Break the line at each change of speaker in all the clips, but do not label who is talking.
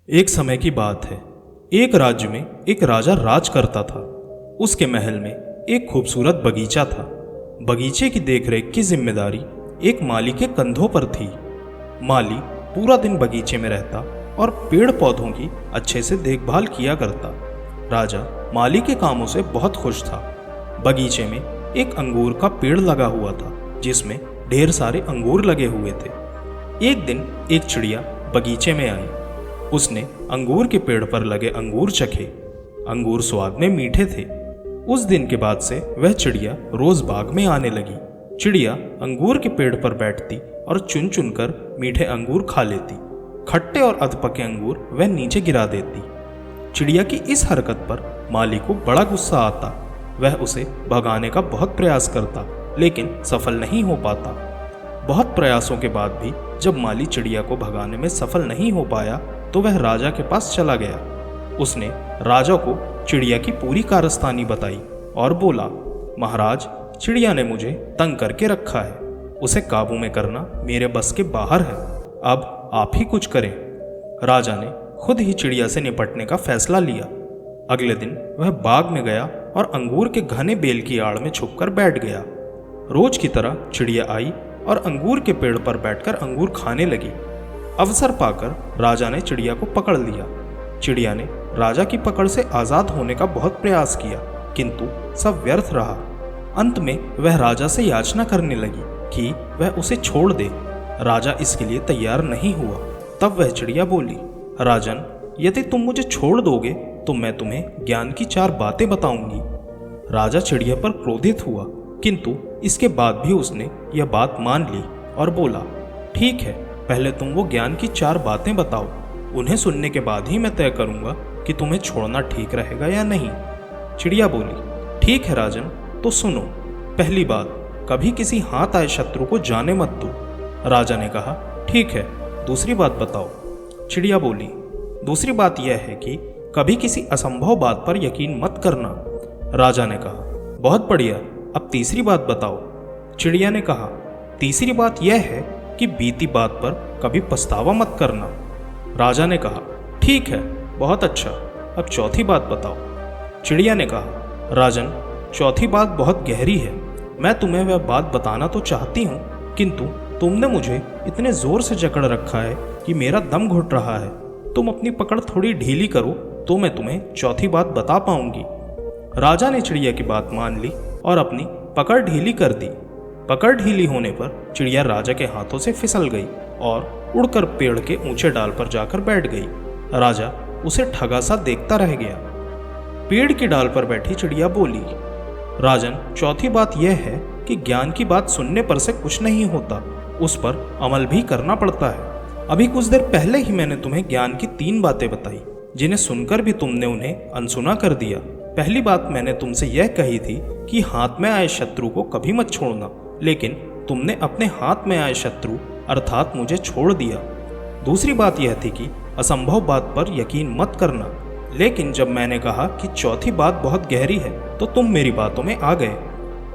एक समय की बात है। एक राज्य में एक राजा राज करता था। उसके महल में एक खूबसूरत बगीचा था। बगीचे की देखरेख की जिम्मेदारी एक माली के कंधों पर थी। माली पूरा दिन बगीचे में रहता और पेड़ पौधों की अच्छे से देखभाल किया करता। राजा माली के कामों से बहुत खुश था। बगीचे में एक अंगूर का पेड़ लगा हुआ था जिसमें ढेर सारे अंगूर लगे हुए थे। एक दिन एक चिड़िया बगीचे में आई। उसने अंगूर के पेड़ पर लगे अंगूर चखे। अंगूर स्वाद में मीठे थे। उस दिन के बाद से वह चिड़िया रोज बाग में आने लगी। चिड़िया अंगूर के पेड़ पर बैठती और चुन चुन कर मीठे अंगूर खा लेती। खट्टे और अधपके अंगूर वह नीचे गिरा देती। चिड़िया की इस हरकत पर माली को बड़ा गुस्सा आता। वह उसे भगाने का बहुत प्रयास करता लेकिन सफल नहीं हो पाता। बहुत प्रयासों के बाद भी जब माली चिड़िया को भगाने में सफल नहीं हो पाया तो वह राजा के पास चला गया। उसने राजा को चिड़िया की पूरी कारस्तानी बताई और बोला, महाराज, चिड़िया ने मुझे तंग करके रखा है। उसे काबू में करना मेरे बस के बाहर है। अब आप ही कुछ करें। राजा ने खुद ही चिड़िया से निपटने का फैसला लिया। अगले दिन वह बाग में गया और अंगूर के घने बेल की आड़ में छुपकर बैठ गया। रोज की तरह चिड़िया आई और अंगूर के पेड़ पर बैठकर अंगूर खाने लगी। अवसर पाकर राजा ने चिड़िया को पकड़ लिया। चिड़िया ने राजा की पकड़ से आजाद होने का बहुत प्रयास किया किंतु सब व्यर्थ रहा। अंत में वह राजा से याचना करने लगी कि वह उसे छोड़ दे। राजा इसके लिए तैयार नहीं हुआ। तब वह चिड़िया बोली, राजन, यदि तुम मुझे छोड़ दोगे तो मैं तुम्हें ज्ञान की 4 बातें बताऊंगी। राजा चिड़िया पर क्रोधित हुआ किंतु इसके बाद भी उसने यह बात मान ली और बोला, ठीक है, पहले तुम वो ज्ञान की 4 बातें बताओ। उन्हें सुनने के बाद ही मैं तय करूंगा कि तुम्हें छोड़ना ठीक रहेगा या नहीं। चिड़िया बोली, ठीक है राजन, तो सुनो। पहली बात, कभी किसी हाथ आए शत्रु को जाने मत दो। राजा ने कहा, ठीक है। दूसरी बात बताओ। चिड़िया बोली, दूसरी बात यह है कि कभी किसी असंभव बात पर यकीन मत करना। राजा ने कहा, बहुत बढ़िया, अब तीसरी बात बताओ। चिड़िया ने कहा, तीसरी बात यह है कि बीती बात पर कभी पछतावा मत करना। राजा ने कहा, ठीक है, बहुत अच्छा, अब चौथी बात बताओ। चिड़िया ने कहा, राजन, चौथी बात बहुत गहरी है। मैं तुम्हें वह बात बताना तो चाहती हूँ किंतु तुमने मुझे इतने जोर से जकड़ रखा है कि मेरा दम घुट रहा है। तुम अपनी पकड़ थोड़ी ढीली करो तो मैं तुम्हें चौथी बात बता पाऊंगी। राजा ने चिड़िया की बात मान ली और अपनी पकड़ ढीली कर दी। पकड़ ढीली होने पर चिड़िया राजा के हाथों से फिसल गई और उड़कर पेड़ के ऊंचे डाल पर जाकर बैठ गई। राजा उसे ठगा सा देखता रह गया। पेड़ की डाल पर बैठी चिड़िया बोली, राजन, चौथी बात यह है कि ज्ञान की बात सुनने पर से कुछ नहीं होता, उस पर अमल भी करना पड़ता है। अभी कुछ देर पहले ही मैंने तुम्हें ज्ञान की 3 बातें बताई जिन्हें सुनकर भी तुमने उन्हें अनसुना कर दिया। पहली बात मैंने तुमसे यह कही थी कि हाथ में आए शत्रु को कभी मत छोड़ना, लेकिन तुमने अपने हाथ में आए शत्रु अर्थात मुझे छोड़ दिया। दूसरी बात यह थी कि असंभव बात पर यकीन मत करना, लेकिन जब मैंने कहा कि चौथी बात बहुत गहरी है तो तुम मेरी बातों में आ गए।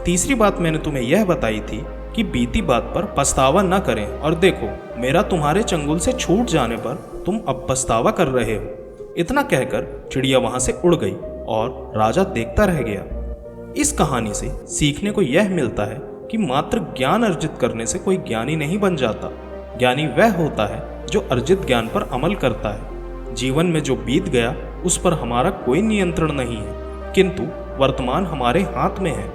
तीसरी बात मैंने तुम्हें यह बताई थी कि बीती बात पर पछतावा न करें, और देखो, मेरा तुम्हारे चंगुल से छूट जाने पर तुम अब पछतावा कर रहे हो। इतना कहकर चिड़िया वहां से उड़ गई और राजा देखता रह गया। इस कहानी से सीखने को यह मिलता है कि मात्र ज्ञान अर्जित करने से कोई ज्ञानी नहीं बन जाता। ज्ञानी वह होता है जो अर्जित ज्ञान पर अमल करता है। जीवन में जो बीत गया उस पर हमारा कोई नियंत्रण नहीं है, किंतु वर्तमान हमारे हाथ में है।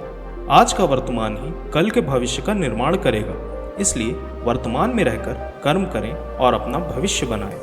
आज का वर्तमान ही कल के भविष्य का निर्माण करेगा। इसलिए वर्तमान में रहकर कर्म करें और अपना भविष्य बनाएं।